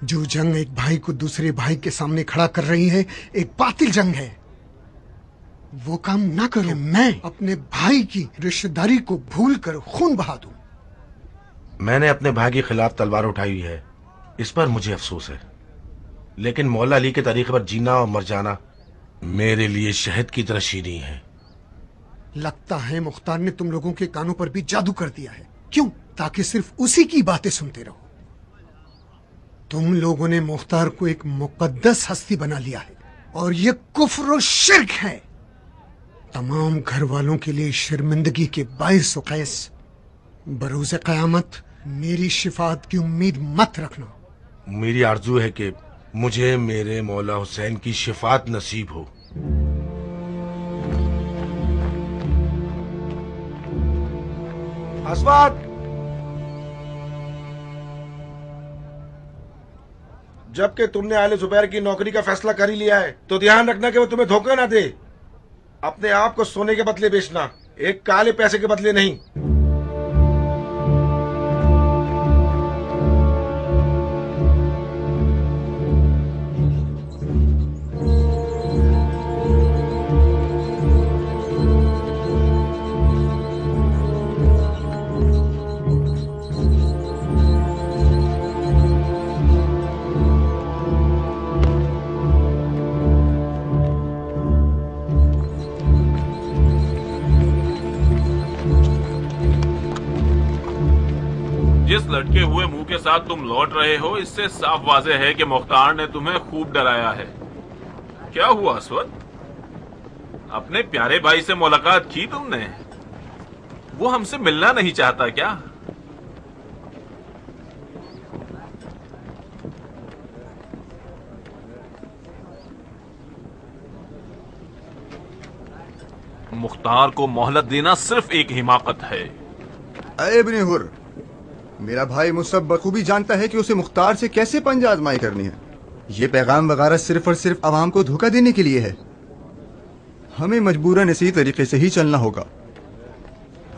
जो जंग एक भाई को दूसरे भाई के सामने खड़ा कर रही है, एक बातिल जंग है। वो काम ना करो मैं अपने भाई की रिश्तेदारी को भूल कर खून बहा दूं। मैंने अपने भाई के खिलाफ तलवार उठाई है, इस पर मुझे अफसोस है, लेकिन मौला अली के तरीके पर जीना और मर जाना मेरे लिए शहद की तरह शीरी है। लगता है मुख्तार ने तुम लोगों के कानों पर भी जादू कर दिया है। क्यों? ताकि सिर्फ उसी की बातें सुनते रहो। तुम लोगों ने मुख्तार को एक मुकद्दस हस्ती बना लिया है और ये कुफ्र और शिर्क है। तमाम घर वालों के लिए शर्मिंदगी के बाइस कैस। बरोज़े क़यामत मेरी शिफात की उम्मीद मत रखना। मेरी आरजू है कि मुझे मेरे मौला हुसैन की शिफात नसीब हो। अस्वाद, जबकि तुमने आले जुबैर की नौकरी का फैसला कर ही लिया है तो ध्यान रखना कि वो तुम्हें धोखा ना दे। अपने आप को सोने के बदले बेचना, एक काले पैसे के बदले नहीं। जिस लटके हुए मुंह के साथ तुम लौट रहे हो, इससे साफ वाज़ेह है कि मुख्तार ने तुम्हें खूब डराया है। क्या हुआ अस्वद? अपने प्यारे भाई से मुलाकात की तुमने? वो हमसे मिलना नहीं चाहता क्या? मुख्तार को मोहलत देना सिर्फ एक हिमाकत है। इब्ने हुर, मेरा भाई मुसब बखूबी जानता है कि उसे मुख्तार से कैसे पंजा आजमाई करनी है। ये पैगाम वगैरह सिर्फ और सिर्फ आवाम को धोखा देने के लिए है। हमें मजबूरन इसी तरीके से ही चलना होगा।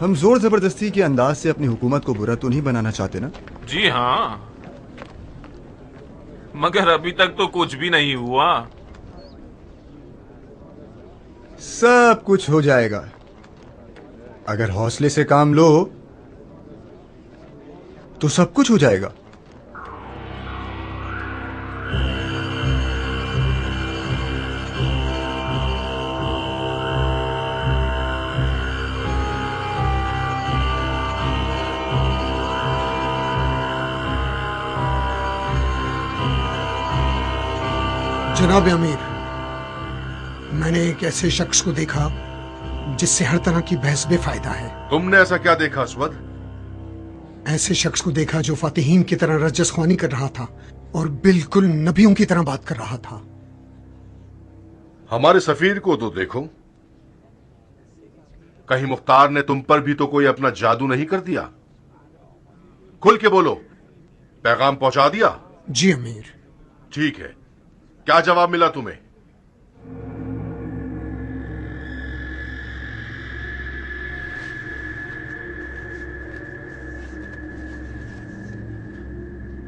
हम जोर जबरदस्ती के अंदाज से अपनी हुकूमत को बुरा तो नहीं बनाना चाहते ना? जी हाँ, मगर अभी तक तो कुछ भी नहीं हुआ। सब कुछ हो जाएगा अगर हौसले से काम लो, तो सब कुछ हो जाएगा। जनाब अमीर, मैंने एक ऐसे शख्स को देखा जिससे हर तरह की बहस बेफायदा है। तुमने ऐसा क्या देखा असवद? ऐसे शख्स को देखा जो फातिहीन की तरह रजस ख्वानी कर रहा था और बिल्कुल नबियों की तरह बात कर रहा था। हमारे सफीर को तो देखो, कहीं मुख्तार ने तुम पर भी तो कोई अपना जादू नहीं कर दिया? खुल के बोलो, पैगाम पहुंचा दिया? जी अमीर। ठीक है, क्या जवाब मिला तुम्हें?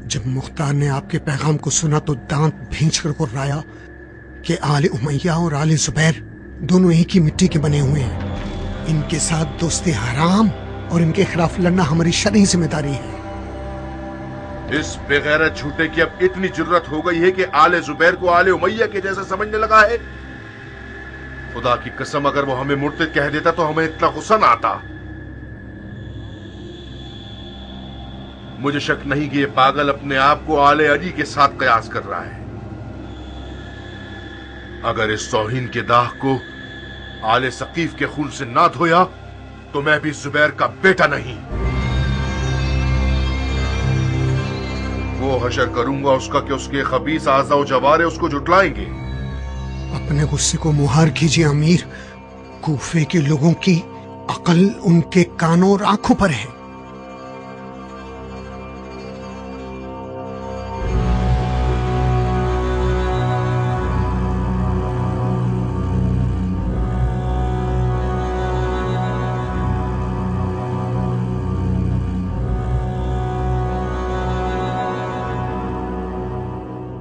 जब मुख्तार ने आपके पैगाम को सुना तो दांत भींच कर कुर्राया कि आले उमैया और आले जुबैर दोनों एक ही मिट्टी के बने हुए हैं। इनके साथ दोस्ती हराम और इनके खिलाफ लड़ना हमारी शरई जिम्मेदारी है। इस बेगैरत झूठे की अब इतनी जुर्रत हो गई है कि आले जुबैर को आले उमैया के जैसा समझने लगा है। खुदा की कसम, अगर वो हमें मुर्तिद कह देता तो हमें इतना गुस्सा ना आता। मुझे शक नहीं कि ये पागल अपने आप को आले अली के साथ कयास कर रहा है। अगर इस तौहीन के दाग को आले सकीफ के खून से ना धोया तो मैं भी जुबैर का बेटा नहीं। वो हशर करूंगा उसका कि उसके खबीस आज़ा और जवारे उसको जुटलाएंगे। अपने गुस्से को मुहार कीजिए अमीर। कूफे के लोगों की अकल उनके कानों और आंखों पर है।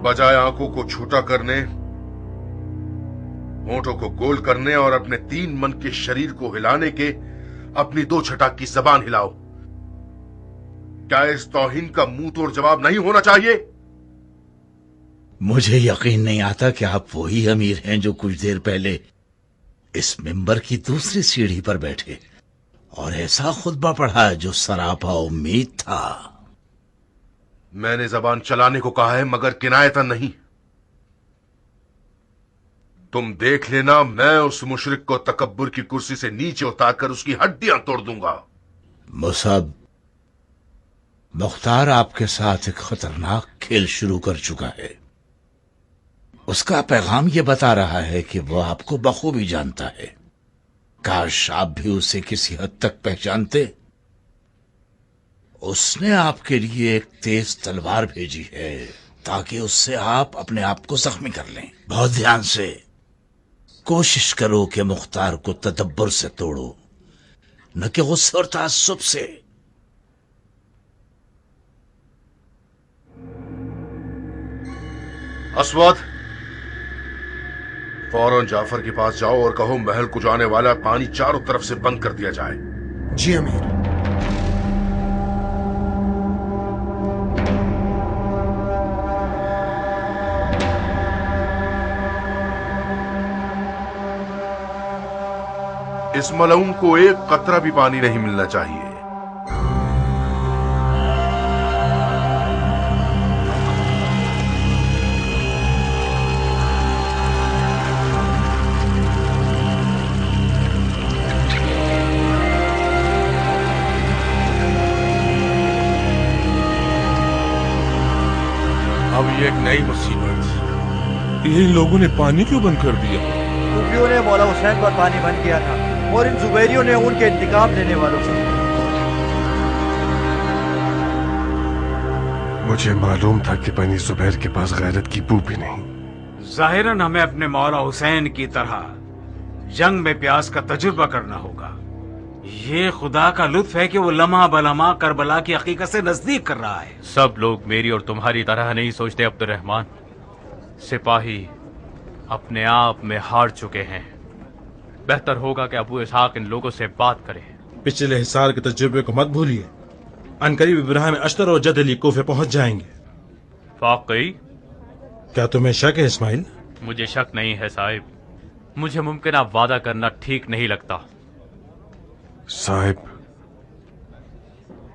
बजाय आंखों को छोटा करने, होंठों को गोल करने और अपने 3 मन के शरीर को हिलाने के अपनी 2 छटाक की जबान हिलाओ। क्या इस तौहीन का मुंह तोड़ जवाब नहीं होना चाहिए? मुझे यकीन नहीं आता कि आप वही अमीर हैं जो कुछ देर पहले इस मिंबर की दूसरी सीढ़ी पर बैठे और ऐसा खुतबा पढ़ा जो सरापा उम्मीद था। मैंने जबान चलाने को कहा है मगर किनायतन नहीं। तुम देख लेना, मैं उस मुशरिक को तकब्बुर की कुर्सी से नीचे उतारकर उसकी हड्डियां तोड़ दूंगा। मुसाब, मुख्तार आपके साथ एक खतरनाक खेल शुरू कर चुका है। उसका पैगाम यह बता रहा है कि वह आपको बखूबी जानता है। काश आप भी उसे किसी हद तक पहचानते। उसने आपके लिए एक तेज तलवार भेजी है ताकि उससे आप अपने आप को जख्मी कर लें। बहुत ध्यान से कोशिश करो कि मुख्तार को तदब्बर से तोड़ो, न कि गुस्से और ताज्जुब से। असवद, फौरन जाफर के पास जाओ और कहो महल को जाने वाला पानी चारों तरफ से बंद कर दिया जाए। जी अमीर। इस मलऊन को एक कतरा भी पानी नहीं मिलना चाहिए। अब ये एक नई मुसीबत। इन लोगों ने पानी क्यों बंद कर दिया? कूफियों ने मौला हुसैन पर पानी बंद किया था और इन जुबैरियों ने उनके इंतकाम लेने वालों से। मुझे मालूम था कि बनी जुबैर के पास गैरत की बू भी नहीं। जाहिरन हमें अपने मौला हुसैन की तरह जंग में प्यास का तजुर्बा करना होगा। ये खुदा का लुत्फ है कि वो लम्हा बलम्हा करबला की हकीकत से नजदीक कर रहा है। सब लोग मेरी और तुम्हारी तरह नहीं सोचते अब्दुर्रहमान। सिपाही अपने आप में हार चुके हैं। बेहतर होगा कि अबू इसहाक इन लोगों से बात करें। पिछले हिसार के तजुर्बे को मत भूलिए। अनकरीब इब्राहिम अश्तर और जद अली कोफे पहुंच जाएंगे। वाकई? क्या तुम्हें शक है इस्माइल? मुझे शक नहीं है साहिब। मुझे मुमकिन वादा करना ठीक नहीं लगता। साहिब,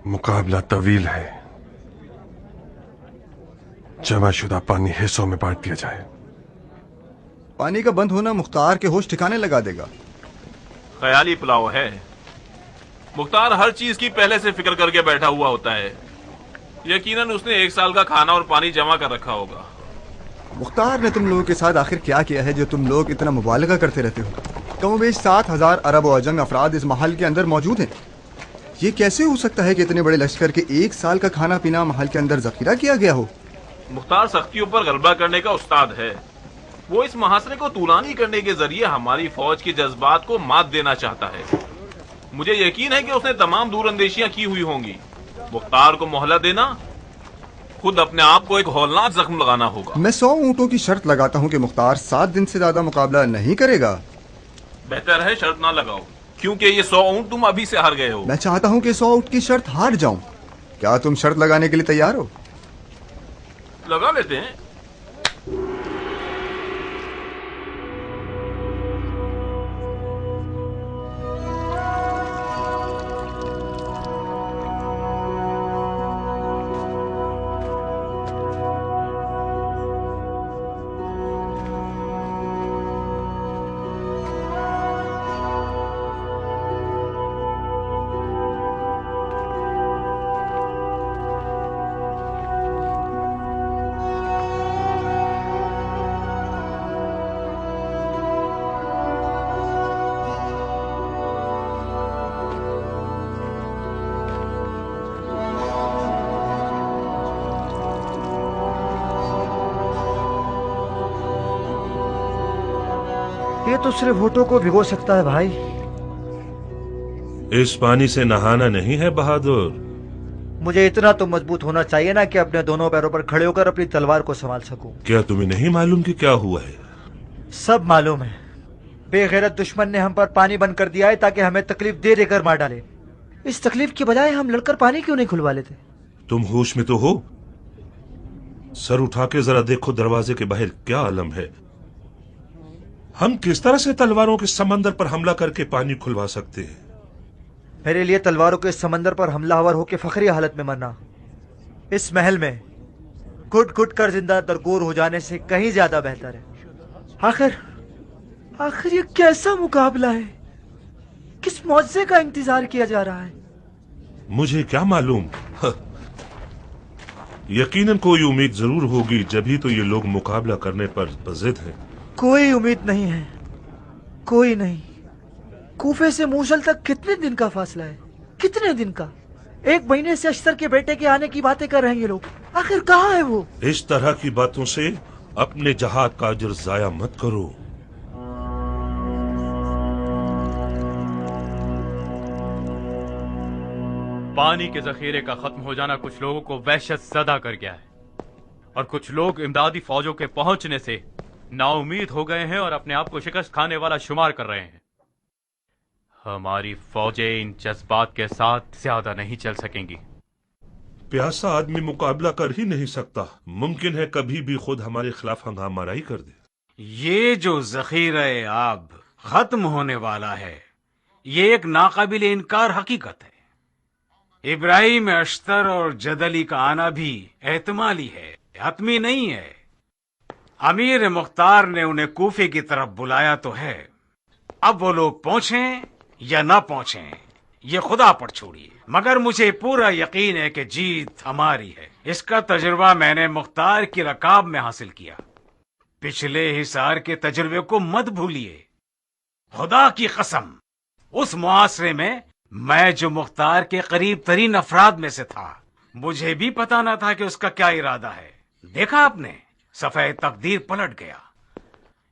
मुकाबला तवील है। जमाशुदा पानी हिस्सों में बांट दिया जाए। پانی کا بند ہونا مختار کے ہوش ٹھکانے لگا دے گا. خیالی پلاؤ ہے. مختار ہر چیز کی پہلے سے فکر کر کے بیٹھا ہوا ہوتا ہے. یقیناً اس نے 1 سال کا کھانا اور پانی جمع کر رکھا ہوگا. مختار نے تم لوگوں کے ساتھ آخر کیا کیا ہے جو تم لوگ اتنا مبالغہ کرتے رہتے ہو؟ کم و بیش 7,000 عرب و عجم افراد اس محل کے اندر موجود ہیں. یہ کیسے ہو سکتا ہے کہ اتنے بڑے لشکر کے 1 سال کا کھانا پینا محل کے اندر ذخیرہ کیا گیا ہو؟ مختار سختیوں پر غلبہ کرنے کا استاد ہے. وہ اس محاصرے کو طولانی کرنے کے ذریعے ہماری فوج کے جذبات کو مات دینا چاہتا ہے. مجھے یقین ہے کہ اس نے تمام دور اندیشیاں کی ہوئی ہوں گی. مختار کو مہلت دینا خود اپنے آپ کو ایک ہولناک زخم لگانا ہوگا. میں 100 اونٹوں کی شرط لگاتا ہوں کہ مختار 7 دن سے زیادہ مقابلہ نہیں کرے گا. بہتر ہے شرط نہ لگاؤ، کیونکہ یہ 100 اونٹ تم ابھی سے ہار گئے ہو. میں چاہتا ہوں کہ 100 اونٹ کی شرط ہار جاؤں. کیا تم شرط لگانے کے لیے تیار ہو؟ لگا لیتے ہیں. یہ تو صرف ہونٹوں کو بھگو سکتا ہے بھائی. اس پانی سے نہانا نہیں ہے بہادر. مجھے اتنا تو مضبوط ہونا چاہیے نا کہ اپنے دونوں پیروں پر کھڑے ہو کر اپنی تلوار کو سنبھال سکوں. کیا تمہیں نہیں معلوم کہ کیا ہوا ہے؟ سب معلوم ہے. بے غیرت دشمن نے ہم پر پانی بند کر دیا ہے تاکہ ہمیں تکلیف دے دے کر مار ڈالے. اس تکلیف کی بجائے ہم لڑ کر پانی کیوں نہیں کھلوا لیتے؟ تم ہوش میں تو ہو؟ سر اٹھا کے ذرا دیکھو دروازے کے باہر کیا عالم ہے. ہم کس طرح سے تلواروں کے سمندر پر حملہ کر کے پانی کھلوا سکتے ہیں؟ میرے لیے تلواروں کے سمندر پر حملہ آور ہو کے فخری حالت میں مرنا اس محل میں گھٹ گھٹ کر زندہ درگور ہو جانے سے کہیں زیادہ بہتر ہے. آخر یہ کیسا مقابلہ ہے؟ کس معجزے کا انتظار کیا جا رہا ہے؟ مجھے کیا معلوم. یقیناً کوئی امید ضرور ہوگی، جبھی تو یہ لوگ مقابلہ کرنے پر بضد ہیں. کوئی امید نہیں ہے، کوئی نہیں. کوفے سے موصل تک کتنے دن کا فاصلہ ہے؟ کتنے دن کا؟ 1 مہینے سے اشتر کے بیٹے کے آنے کی باتیں کر رہے ہیں یہ لوگ. آخر کہاں ہے وہ؟ اس طرح کی باتوں سے اپنے جہاد کا اجر ضائع مت کرو. پانی کے ذخیرے کا ختم ہو جانا کچھ لوگوں کو وحشت زدہ کر گیا ہے، اور کچھ لوگ امدادی فوجوں کے پہنچنے سے نا امید ہو گئے ہیں اور اپنے آپ کو شکست کھانے والا شمار کر رہے ہیں. ہماری فوجیں ان جذبات کے ساتھ زیادہ نہیں چل سکیں گی. پیاسا آدمی مقابلہ کر ہی نہیں سکتا. ممکن ہے کبھی بھی خود ہمارے خلاف ہنگامہ آرائی کر دے. یہ جو ذخیرہ آب ختم ہونے والا ہے یہ ایک ناقابل انکار حقیقت ہے. ابراہیم اشتر اور جدلی کا آنا بھی احتمالی ہے، حتمی نہیں ہے. امیر مختار نے انہیں کوفے کی طرف بلایا تو ہے، اب وہ لوگ پہنچیں یا نہ پہنچیں یہ خدا پر چھوڑیے، مگر مجھے پورا یقین ہے کہ جیت ہماری ہے. اس کا تجربہ میں نے مختار کی رکاب میں حاصل کیا. پچھلے حصار کے تجربے کو مت بھولیے. خدا کی قسم اس محاصرے میں جو مختار کے قریب ترین افراد میں سے تھا، مجھے بھی پتا نہ تھا کہ اس کا کیا ارادہ ہے. دیکھا آپ نے، صفحہ تقدیر پلٹ گیا.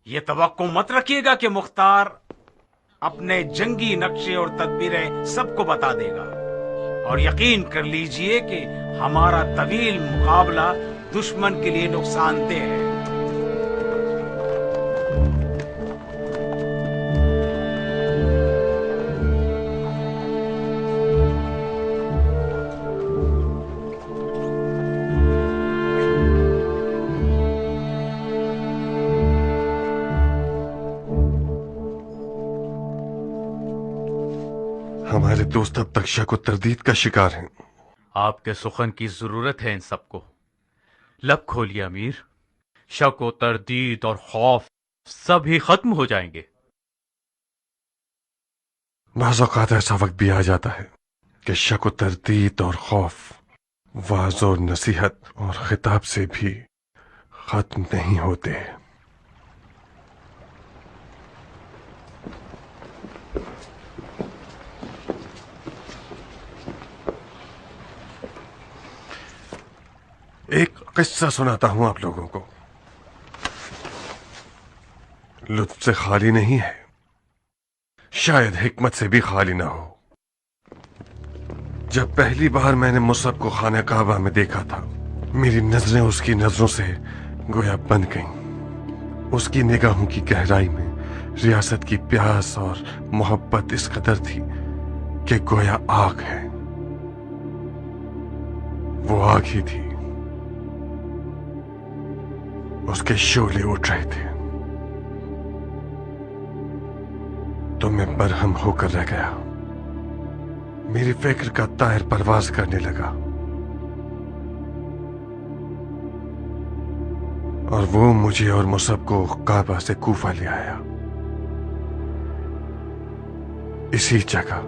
یہ توقع مت رکھیے گا کہ مختار اپنے جنگی نقشے اور تدبیریں سب کو بتا دے گا، اور یقین کر لیجئے کہ ہمارا طویل مقابلہ دشمن کے لیے نقصان دہ ہے. ہمارے دوست اب تک شک و تردید کا شکار ہیں. آپ کے سخن کی ضرورت ہے ان سب کو. لب کھولیے امیر. شک و تردید اور خوف सब ही खत्म हो जाएंगे। बाज़ औक़ात ऐसा वक्त भी आ जाता है कि शक व तरदीद और खौफ, वाज़ और नसीहत और खिताब से भी खत्म नहीं होते। एक किस्सा सुनाता हूं आप लोगों को। लुत्फ से खाली नहीं है, शायद हिकमत से भी खाली ना हो। जब पहली बार मैंने मुसअब को खाना काबा में देखा था, मेरी नजरें उसकी नजरों से गोया बंद गईं। उसकी निगाहों की गहराई में रियासत की प्यास और मोहब्बत इस कदर थी कि गोया आग है। वो आग ही थी। उसके शोले उठ रहे थे तो मैं बरहम होकर रह गया। मेरी फिक्र का तायर परवाज करने लगा और वो मुझे और मुसअब को काबा से कूफा ले आया। इसी जगह,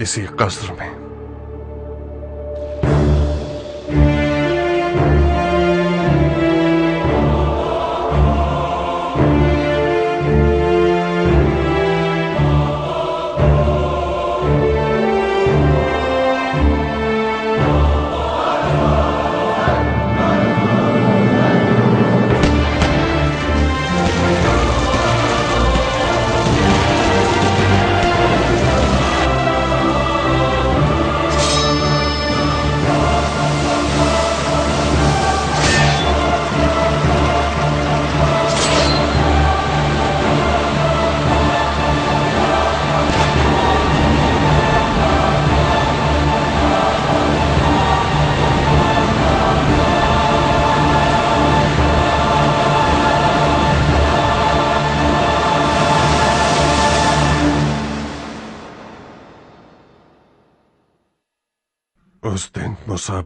इसी कस्र में। उस दिन मुसअब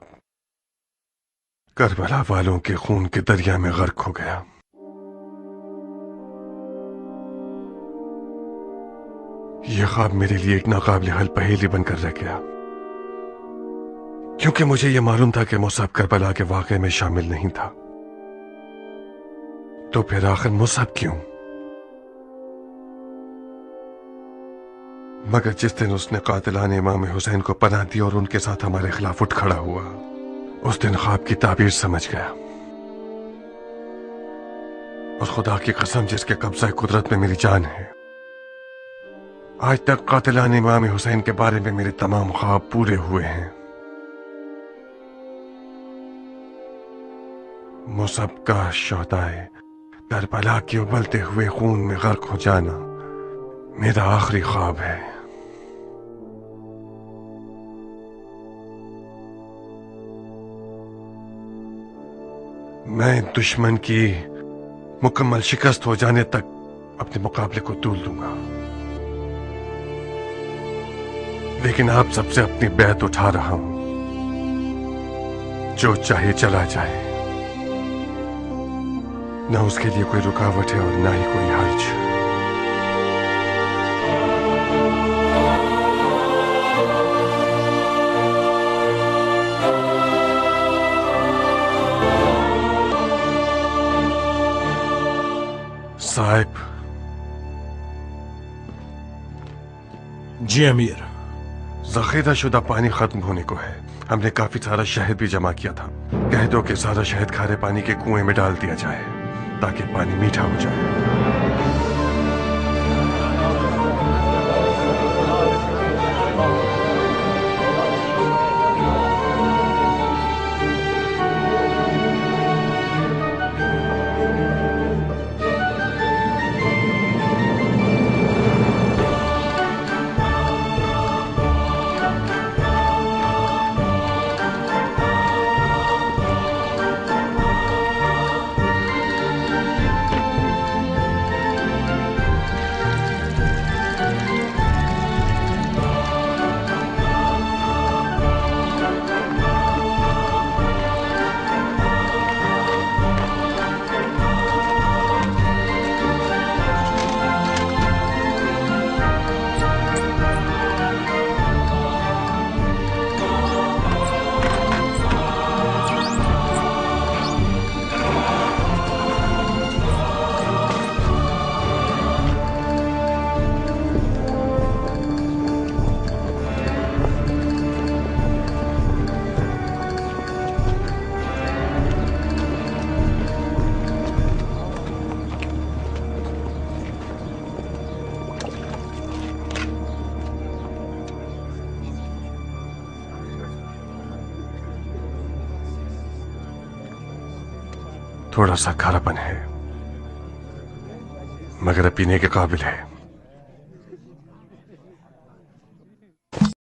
करबला वालों के खून के दरिया में गर्क हो गया। यह ख्वाब मेरे लिए एक नाकाबिल हल पहेली बनकर रह गया, क्योंकि मुझे यह मालूम था कि मुसअब करबला के वाक़े में शामिल नहीं था। तो फिर आखिर मुसअब क्यों? मगर जिस दिन उसने कातिलान इमाम हुसैन को पनाह दी और उनके साथ हमारे खिलाफ उठ खड़ा हुआ, उस दिन ख्वाब की ताबीर समझ गया। और खुदा की कसम जिसके कब्जा कुदरत में मेरी जान है, आज तक कातिलान इमाम हुसैन के बारे में मेरे तमाम ख्वाब पूरे हुए हैं। मुसअब का शोहदाए करबला के उबलते हुए खून में गर्क हो जाना मेरा आखिरी ख्वाब है। मैं दुश्मन की मुकम्मल शिकस्त हो जाने तक अपने मुकाबले को तूल दूंगा, लेकिन आप सबसे अपनी बैत उठा रहा हूं। जो चाहे चला जाए, ना उसके लिए कोई रुकावट है और ना ही कोई हर्ज। साहिब। जी अमीर। ज़ख़ीरा शुदा पानी खत्म होने को है। हमने काफी सारा शहद भी जमा किया था। कह दो कि सारा शहद खारे पानी के कुएं में डाल दिया जाए ताकि पानी मीठा हो जाए। थोड़ा सा खारापन है, मगर अब पीने के काबिल है।